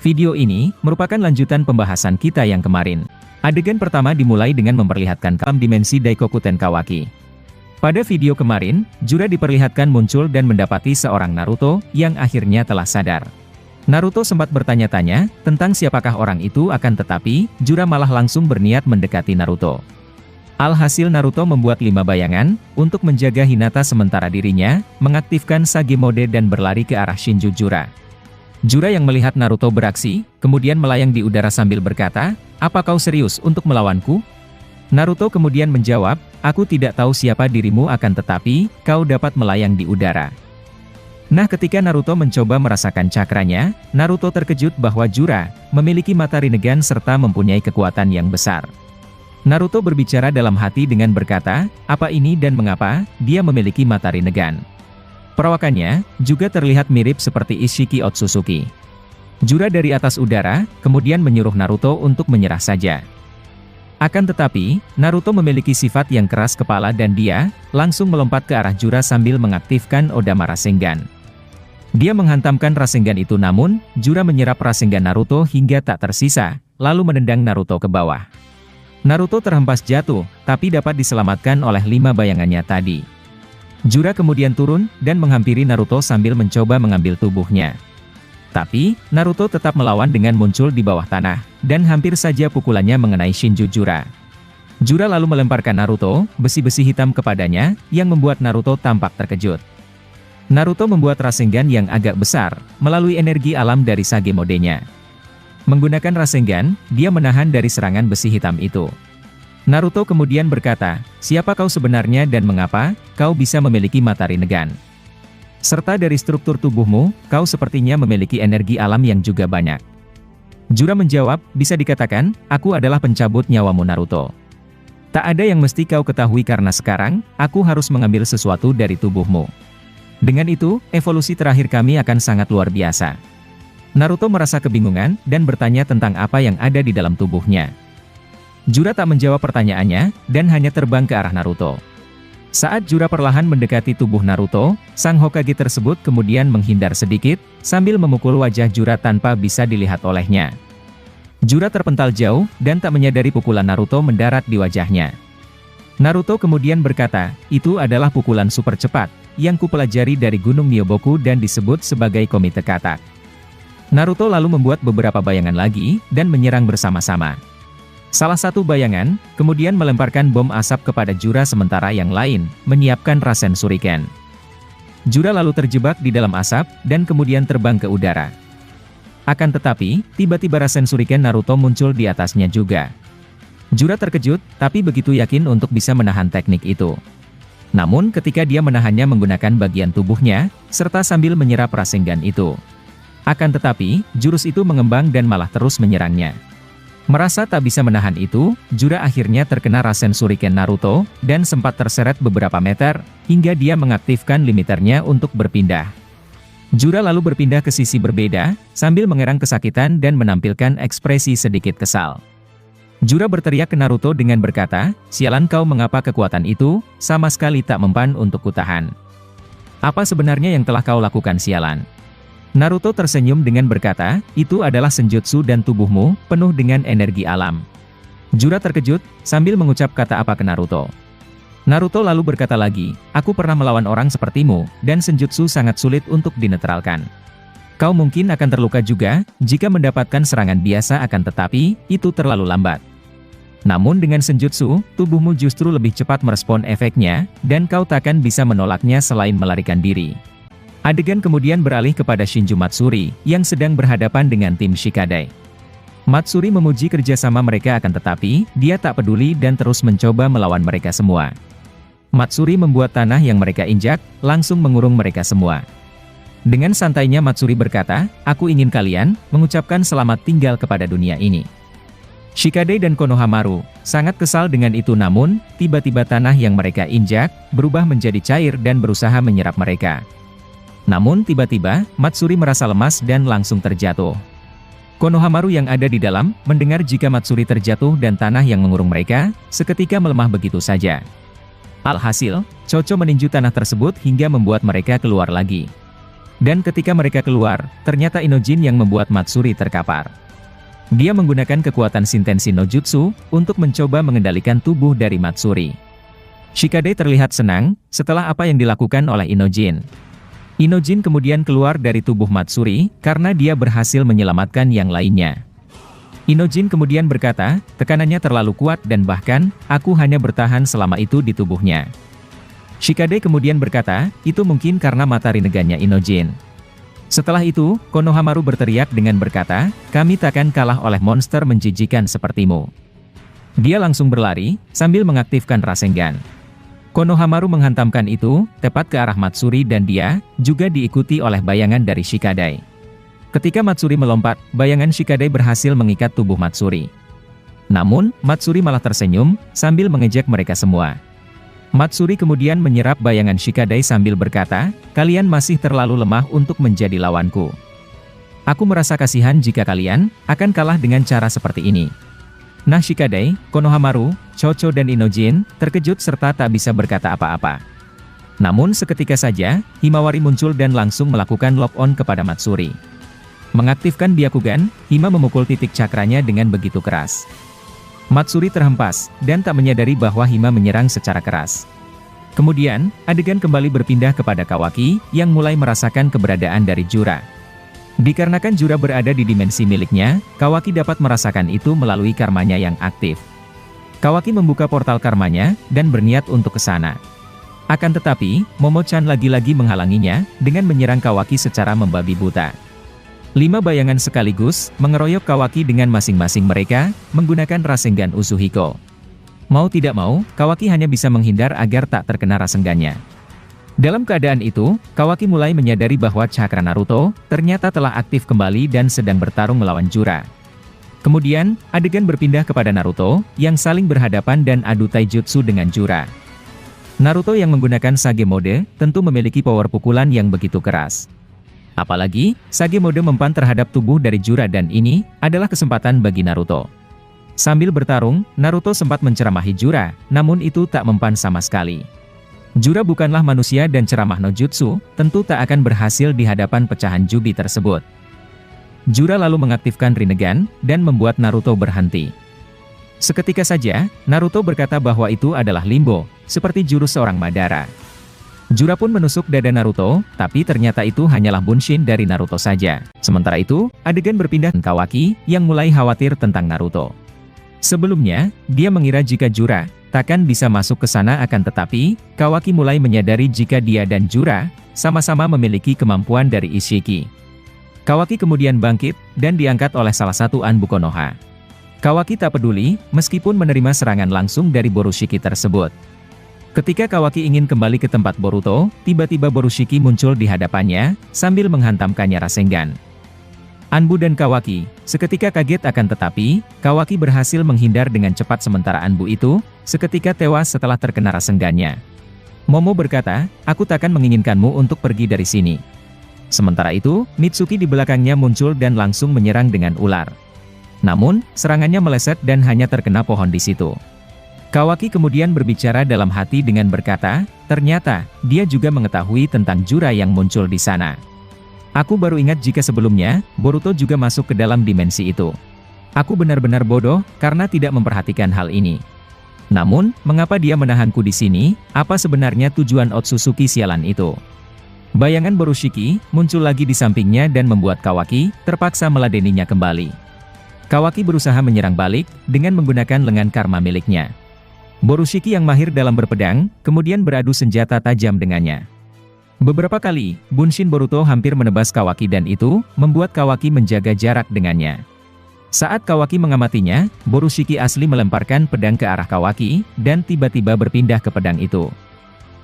Video ini merupakan lanjutan pembahasan kita yang kemarin. Adegan pertama dimulai dengan memperlihatkan alam dimensi Daikoku Tenkawaki. Pada video kemarin, Jura diperlihatkan muncul dan mendapati seorang Naruto yang akhirnya telah sadar. Naruto sempat bertanya-tanya tentang siapakah orang itu, akan tetapi Jura malah langsung berniat mendekati Naruto. Alhasil Naruto membuat 5 bayangan untuk menjaga Hinata sementara dirinya mengaktifkan Sage Mode dan berlari ke arah Shinju Jura. Jura yang melihat Naruto beraksi, kemudian melayang di udara sambil berkata, "Apa kau serius untuk melawanku?" Naruto kemudian menjawab, "Aku tidak tahu siapa dirimu, akan tetapi kau dapat melayang di udara." Nah, ketika Naruto mencoba merasakan cakranya, Naruto terkejut bahwa Jura memiliki mata Rinnegan serta mempunyai kekuatan yang besar. Naruto berbicara dalam hati dengan berkata, "Apa ini dan mengapa dia memiliki mata Rinnegan?" Perawakannya juga terlihat mirip seperti Ishiki Otsutsuki. Jura dari atas udara kemudian menyuruh Naruto untuk menyerah saja. Akan tetapi, Naruto memiliki sifat yang keras kepala dan dia langsung melompat ke arah Jura sambil mengaktifkan Odama Rasengan. Dia menghantamkan Rasengan itu, namun Jura menyerap Rasengan Naruto hingga tak tersisa, lalu menendang Naruto ke bawah. Naruto terhempas jatuh, tapi dapat diselamatkan oleh 5 bayangannya tadi. Jura kemudian turun dan menghampiri Naruto sambil mencoba mengambil tubuhnya. Tapi, Naruto tetap melawan dengan muncul di bawah tanah, dan hampir saja pukulannya mengenai Shinju Jura. Jura lalu melemparkan Naruto besi-besi hitam kepadanya, yang membuat Naruto tampak terkejut. Naruto membuat Rasengan yang agak besar, melalui energi alam dari Sage Mode-nya. Menggunakan Rasengan, dia menahan dari serangan besi hitam itu. Naruto kemudian berkata, "Siapa kau sebenarnya dan mengapa kau bisa memiliki mata Rinnegan? Serta dari struktur tubuhmu, kau sepertinya memiliki energi alam yang juga banyak." Jura menjawab, "Bisa dikatakan, aku adalah pencabut nyawamu Naruto. Tak ada yang mesti kau ketahui karena sekarang, aku harus mengambil sesuatu dari tubuhmu. Dengan itu, evolusi terakhir kami akan sangat luar biasa." Naruto merasa kebingungan dan bertanya tentang apa yang ada di dalam tubuhnya. Jura tak menjawab pertanyaannya, dan hanya terbang ke arah Naruto. Saat Jura perlahan mendekati tubuh Naruto, sang Hokage tersebut kemudian menghindar sedikit, sambil memukul wajah Jura tanpa bisa dilihat olehnya. Jura terpental jauh, dan tak menyadari pukulan Naruto mendarat di wajahnya. Naruto kemudian berkata, "Itu adalah pukulan super cepat, yang kupelajari dari Gunung Myoboku dan disebut sebagai Komite Katak." Naruto lalu membuat beberapa bayangan lagi, dan menyerang bersama-sama. Salah satu bayangan, kemudian melemparkan bom asap kepada Jura sementara yang lain, menyiapkan Rasen Shuriken. Jura lalu terjebak di dalam asap, dan kemudian terbang ke udara. Akan tetapi, tiba-tiba Rasen Shuriken Naruto muncul di atasnya juga. Jura terkejut, tapi begitu yakin untuk bisa menahan teknik itu. Namun ketika dia menahannya menggunakan bagian tubuhnya, serta sambil menyerap Rasengan itu. Akan tetapi, jurus itu mengembang dan malah terus menyerangnya. Merasa tak bisa menahan itu, Jura akhirnya terkena Rasen Shuriken Naruto, dan sempat terseret beberapa meter, hingga dia mengaktifkan limiternya untuk berpindah. Jura lalu berpindah ke sisi berbeda, sambil mengerang kesakitan dan menampilkan ekspresi sedikit kesal. Jura berteriak ke Naruto dengan berkata, "Sialan kau, mengapa kekuatan itu sama sekali tak mempan untuk kutahan? Apa sebenarnya yang telah kau lakukan, sialan?" Naruto tersenyum dengan berkata, "Itu adalah senjutsu dan tubuhmu penuh dengan energi alam." Jura terkejut, sambil mengucap kata apa ke Naruto. Naruto lalu berkata lagi, "Aku pernah melawan orang sepertimu, dan senjutsu sangat sulit untuk dinetralkan. Kau mungkin akan terluka juga, jika mendapatkan serangan biasa, akan tetapi, itu terlalu lambat. Namun dengan senjutsu, tubuhmu justru lebih cepat merespon efeknya, dan kau takkan bisa menolaknya selain melarikan diri." Adegan kemudian beralih kepada Shinju Matsuri, yang sedang berhadapan dengan tim Shikadai. Matsuri memuji kerjasama mereka, akan tetapi, dia tak peduli dan terus mencoba melawan mereka semua. Matsuri membuat tanah yang mereka injak, langsung mengurung mereka semua. Dengan santainya Matsuri berkata, "Aku ingin kalian mengucapkan selamat tinggal kepada dunia ini." Shikadai dan Konohamaru sangat kesal dengan itu, namun, tiba-tiba tanah yang mereka injak berubah menjadi cair dan berusaha menyerap mereka. Namun tiba-tiba, Matsuri merasa lemas dan langsung terjatuh. Konohamaru yang ada di dalam, mendengar jika Matsuri terjatuh dan tanah yang mengurung mereka, seketika melemah begitu saja. Alhasil, Chocho meninju tanah tersebut hingga membuat mereka keluar lagi. Dan ketika mereka keluar, ternyata Inojin yang membuat Matsuri terkapar. Dia menggunakan kekuatan Shintenshi no Jutsu untuk mencoba mengendalikan tubuh dari Matsuri. Shikadai terlihat senang setelah apa yang dilakukan oleh Inojin. Inojin kemudian keluar dari tubuh Matsuri karena dia berhasil menyelamatkan yang lainnya. Inojin kemudian berkata, tekanannya terlalu kuat dan bahkan, aku hanya bertahan selama itu di tubuhnya. Shikadai kemudian berkata, itu mungkin karena mata rinnegannya Inojin. Setelah itu, Konohamaru berteriak dengan berkata, kami takkan kalah oleh monster menjijikan sepertimu. Dia langsung berlari, sambil mengaktifkan Rasengan. Konohamaru menghantamkan itu, tepat ke arah Matsuri dan dia, juga diikuti oleh bayangan dari Shikadai. Ketika Matsuri melompat, bayangan Shikadai berhasil mengikat tubuh Matsuri. Namun, Matsuri malah tersenyum, sambil mengejek mereka semua. Matsuri kemudian menyerap bayangan Shikadai sambil berkata, kalian masih terlalu lemah untuk menjadi lawanku. Aku merasa kasihan jika kalian akan kalah dengan cara seperti ini. Nah Shikadai, Konohamaru, Chocho dan Inojin terkejut serta tak bisa berkata apa-apa. Namun seketika saja, Himawari muncul dan langsung melakukan lock-on kepada Matsuri. Mengaktifkan Byakugan, Hima memukul titik cakranya dengan begitu keras. Matsuri terhempas, dan tak menyadari bahwa Hima menyerang secara keras. Kemudian, adegan kembali berpindah kepada Kawaki, yang mulai merasakan keberadaan dari Jura. Dikarenakan Jura berada di dimensi miliknya, Kawaki dapat merasakan itu melalui karmanya yang aktif. Kawaki membuka portal karmanya, dan berniat untuk ke sana. Akan tetapi, Momo-chan lagi-lagi menghalanginya, dengan menyerang Kawaki secara membabi buta. 5 bayangan sekaligus, mengeroyok Kawaki dengan masing-masing mereka, menggunakan Rasengan Uzuhiko. Mau tidak mau, Kawaki hanya bisa menghindar agar tak terkena Rasengannya. Dalam keadaan itu, Kawaki mulai menyadari bahwa cakra Naruto, ternyata telah aktif kembali dan sedang bertarung melawan Jura. Kemudian, adegan berpindah kepada Naruto, yang saling berhadapan dan adu taijutsu dengan Jura. Naruto yang menggunakan Sage Mode, tentu memiliki power pukulan yang begitu keras. Apalagi, Sage Mode mempan terhadap tubuh dari Jura dan ini, adalah kesempatan bagi Naruto. Sambil bertarung, Naruto sempat menceramahi Jura, namun itu tak mempan sama sekali. Jura bukanlah manusia dan ceramah no jutsu, tentu tak akan berhasil di hadapan pecahan Jubi tersebut. Jura lalu mengaktifkan Rinnegan, dan membuat Naruto berhenti. Seketika saja, Naruto berkata bahwa itu adalah Limbo, seperti jurus seorang Madara. Jura pun menusuk dada Naruto, tapi ternyata itu hanyalah Bunshin dari Naruto saja. Sementara itu, adegan berpindah ke Kawaki, yang mulai khawatir tentang Naruto. Sebelumnya, dia mengira jika Jura takkan bisa masuk ke sana akan tetapi, Kawaki mulai menyadari jika dia dan Jura sama-sama memiliki kemampuan dari Ishiki. Kawaki kemudian bangkit, dan diangkat oleh salah satu Anbu Konoha. Kawaki tak peduli, meskipun menerima serangan langsung dari Borushiki tersebut. Ketika Kawaki ingin kembali ke tempat Boruto, tiba-tiba Borushiki muncul di hadapannya, sambil menghantamkannya Rasengan. Anbu dan Kawaki, seketika kaget akan tetapi, Kawaki berhasil menghindar dengan cepat sementara Anbu itu, seketika tewas setelah terkena Rasengannya. Momo berkata, aku takkan menginginkanmu untuk pergi dari sini. Sementara itu, Mitsuki di belakangnya muncul dan langsung menyerang dengan ular. Namun, serangannya meleset dan hanya terkena pohon di situ. Kawaki kemudian berbicara dalam hati dengan berkata, ternyata, dia juga mengetahui tentang Jura yang muncul di sana. Aku baru ingat jika sebelumnya, Boruto juga masuk ke dalam dimensi itu. Aku benar-benar bodoh, karena tidak memperhatikan hal ini. Namun, mengapa dia menahanku di sini, apa sebenarnya tujuan Otsutsuki sialan itu? Bayangan Borushiki, muncul lagi di sampingnya dan membuat Kawaki, terpaksa meladeninya kembali. Kawaki berusaha menyerang balik, dengan menggunakan lengan karma miliknya. Borushiki yang mahir dalam berpedang, kemudian beradu senjata tajam dengannya. Beberapa kali, Bunshin Boruto hampir menebas Kawaki dan itu, membuat Kawaki menjaga jarak dengannya. Saat Kawaki mengamatinya, Borushiki asli melemparkan pedang ke arah Kawaki, dan tiba-tiba berpindah ke pedang itu.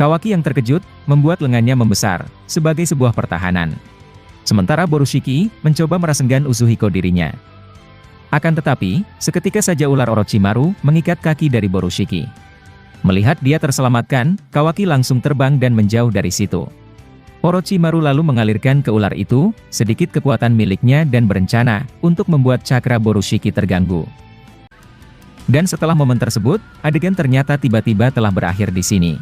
Kawaki yang terkejut, membuat lengannya membesar, sebagai sebuah pertahanan. Sementara Borushiki, mencoba merasenggan Uzuhiko dirinya. Akan tetapi, seketika saja ular Orochimaru mengikat kaki dari Borushiki. Melihat dia terselamatkan, Kawaki langsung terbang dan menjauh dari situ. Orochimaru lalu mengalirkan ke ular itu, sedikit kekuatan miliknya dan berencana untuk membuat cakra Borushiki terganggu. Dan setelah momen tersebut, adegan ternyata tiba-tiba telah berakhir di sini.